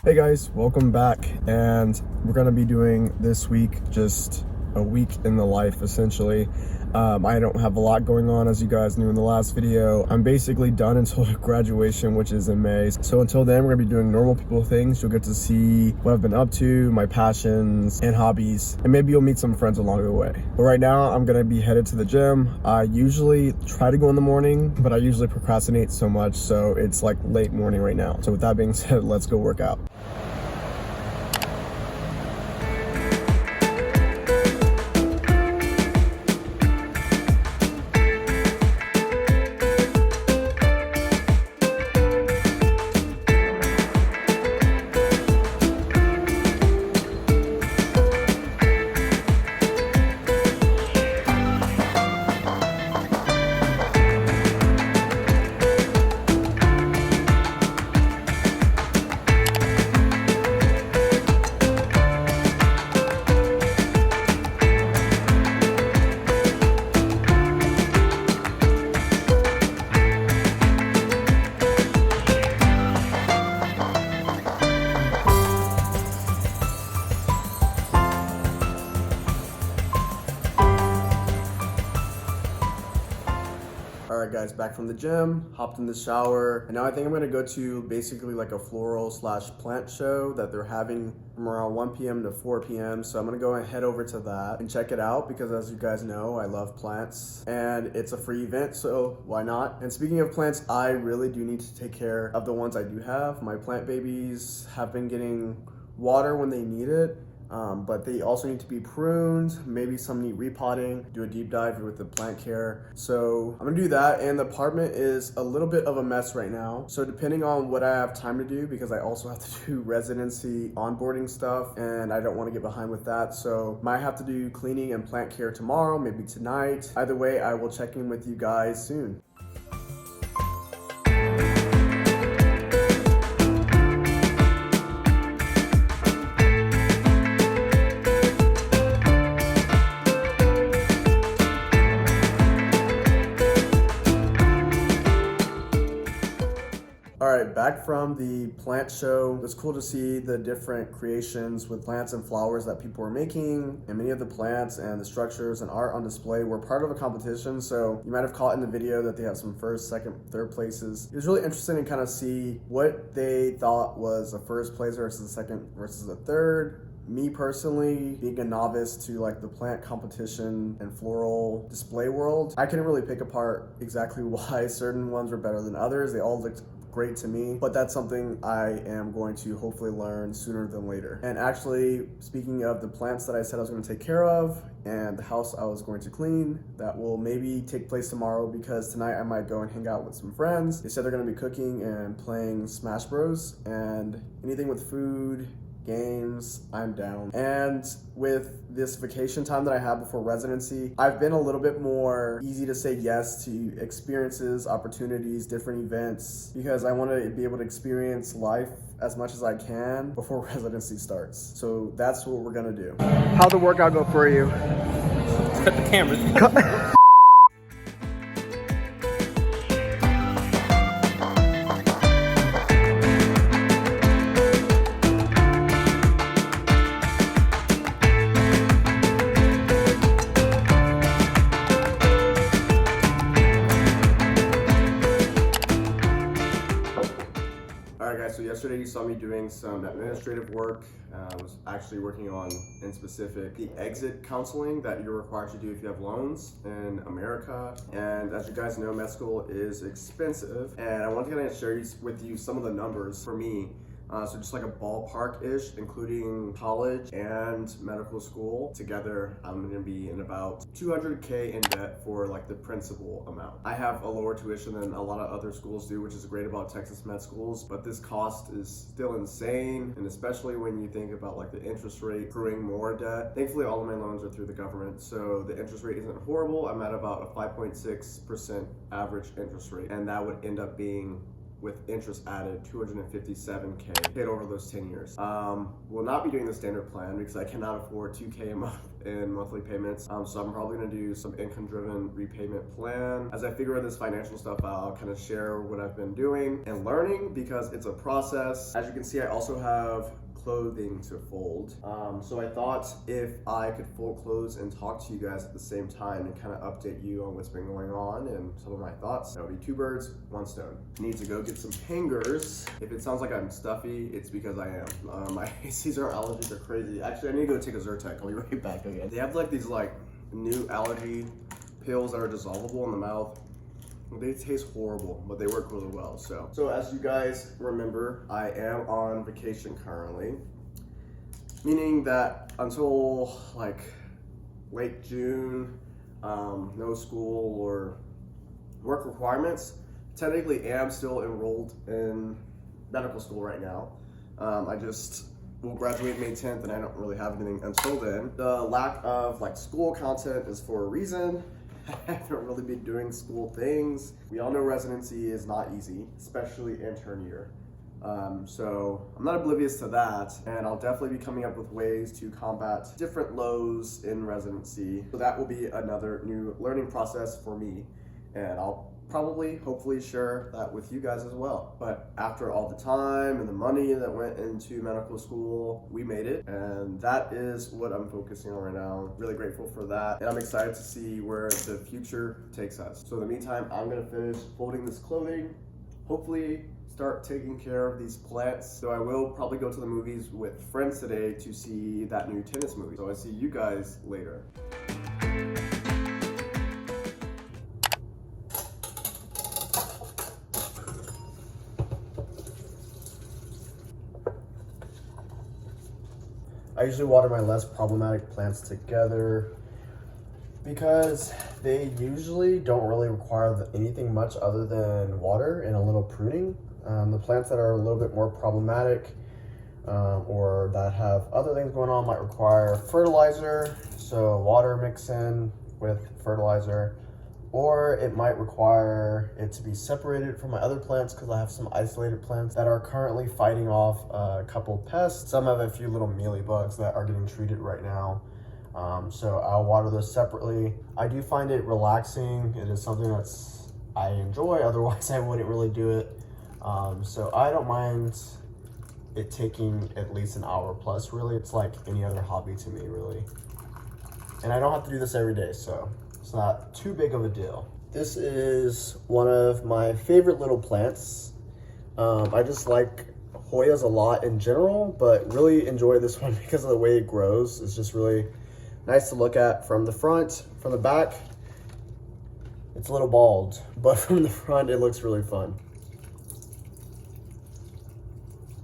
Hey guys, welcome back, and we're gonna be doing this week just a week in the life essentially. I don't have a lot going on, as you guys knew in the last video. I'm basically done until graduation, which is in May. So until then, we're gonna be doing normal people things. You'll get to see what I've been up to, my passions and hobbies, and maybe you'll meet some friends along the way. But right now, I'm gonna be headed to the gym. I usually try to go in the morning, but I usually procrastinate so much, so it's like late morning right now. So with that being said, let's go work out. Alright guys, back from the gym, hopped in the shower, and now I think I'm gonna go to basically like a floral slash plant show that they're having from around 1 p.m. to 4 p.m. So I'm gonna go and head over to that and check it out because, as you guys know, I love plants and it's a free event, so why not? And speaking of plants, I really do need to take care of the ones I do have. My plant babies have been getting water when they need it. But they also need to be pruned, maybe some need repotting, do a deep dive with the plant care. So I'm gonna do that, and the apartment is a little bit of a mess right now. So depending on what I have time to do, because I also have to do residency onboarding stuff, and I don't wanna get behind with that. So might have to do cleaning and plant care tomorrow, maybe tonight. Either way, I will check in with you guys soon. Alright, back from the plant show. It was cool to see the different creations with plants and flowers that people were making, and many of the plants and the structures and art on display were part of a competition, so you might have caught in the video that they have some first, second, third places. It was really interesting to kind of see what they thought was a first place versus a second versus a third. Me personally, being a novice to like the plant competition and floral display world, I couldn't really pick apart exactly why certain ones were better than others. They all looked great to me, but that's something I am going to hopefully learn sooner than later. And actually, speaking of the plants that I said I was going to take care of and the house I was going to clean, that will maybe take place tomorrow, because tonight I might go and hang out with some friends. They said they're going to be cooking and playing Smash Bros, and anything with food, games, I'm down. And with this vacation time that I have before residency, I've been a little bit more easy to say yes to experiences, opportunities, different events, because I want to be able to experience life as much as I can before residency starts. So that's what we're gonna do. How'd the workout go for you? Cut the cameras. So yesterday you saw me doing some administrative work. I was actually working on, in specific, the exit counseling that you're required to do if you have loans in America. And as you guys know, med school is expensive. And I wanted to kind of share with you some of the numbers for me. So just like a ballpark-ish, including college and medical school together, I'm gonna be in about $200K in debt for like the principal amount. I have a lower tuition than a lot of other schools do, which is great about Texas med schools, but this cost is still insane, and especially when you think about like the interest rate accruing more debt. Thankfully, all of my loans are through the government, so the interest rate isn't horrible. I'm at about a 5.6% average interest rate, and that would end up being, with interest added, $257K paid over those 10 years. Will not be doing the standard plan because I cannot afford $2K a month in monthly payments. So I'm probably gonna do some income-driven repayment plan. As I figure out this financial stuff out, I'll kind of share what I've been doing and learning because it's a process. As you can see, I also have clothing to fold. So I thought if I could fold clothes and talk to you guys at the same time and kind of update you on what's been going on and some of my thoughts, that would be 2 birds, 1 stone. I need to go get some hangers. If it sounds like I'm stuffy, it's because I am. My seasonal allergies are crazy. Actually, I need to go take a Zyrtec. I'll be right back again. They have like these like new allergy pills that are dissolvable in the mouth. They taste horrible, but they work really well. So as you guys remember, I am on vacation currently, meaning that until like late June, no school or work requirements. Technically am still enrolled in medical school right now. I just will graduate May 10th and I don't really have anything until then. The lack of like school content is for a reason. I haven't really been doing school things. We all know residency is not easy, especially intern year. So I'm not oblivious to that, and I'll definitely be coming up with ways to combat different lows in residency. So that will be another new learning process for me, and I'll probably, hopefully share that with you guys as well. But after all the time and the money that went into medical school, we made it, and that is what I'm focusing on right now. Really grateful for that, and I'm excited to see where the future takes us. So in the meantime, I'm gonna finish folding this clothing, hopefully start taking care of these plants. So I will probably go to the movies with friends today to see that new tennis movie. So I see you guys later. I usually water my less problematic plants together because they usually don't really require anything much other than water and a little pruning. The plants that are a little bit more problematic or that have other things going on might require fertilizer, so water mix in with fertilizer, or it might require it to be separated from my other plants because I have some isolated plants that are currently fighting off a couple pests. Some have a few little mealy bugs that are getting treated right now. So I'll water those separately. I do find it relaxing. It is something that's I enjoy, otherwise I wouldn't really do it. So I don't mind it taking at least an hour plus. Really, it's like any other hobby to me, really. And I don't have to do this every day, so it's not too big of a deal. This is one of my favorite little plants. I just like Hoyas a lot in general, but really enjoy this one because of the way it grows. It's just really nice to look at from the front. From the back, it's a little bald, but from the front, it looks really fun.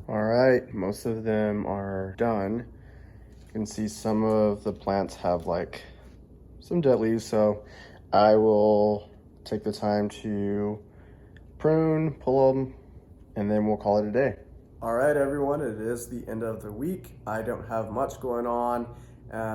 All right, most of them are done. You can see some of the plants have like some dead leaves, so I will take the time to prune, pull them, and then we'll call it a day. All right, everyone, it is the end of the week. I don't have much going on,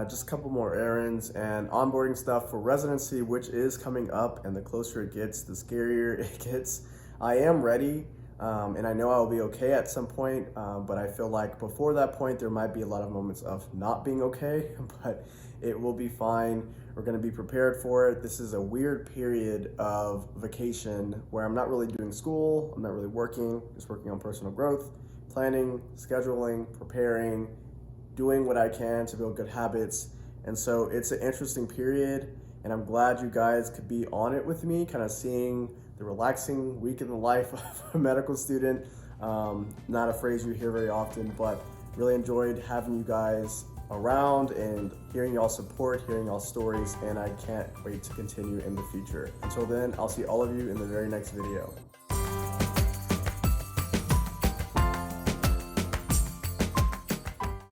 just a couple more errands and onboarding stuff for residency, which is coming up, and the closer it gets, the scarier it gets. I am ready. And I know I'll be okay at some point, but I feel like before that point, there might be a lot of moments of not being okay, but it will be fine. We're gonna be prepared for it. This is a weird period of vacation where I'm not really doing school, I'm not really working, just working on personal growth, planning, scheduling, preparing, doing what I can to build good habits. And so it's an interesting period, and I'm glad you guys could be on it with me, kind of seeing the relaxing week in the life of a medical student. Not a phrase you hear very often, but really enjoyed having you guys around and hearing y'all support, hearing y'all stories, and I can't wait to continue in the future. Until then, I'll see all of you in the very next video.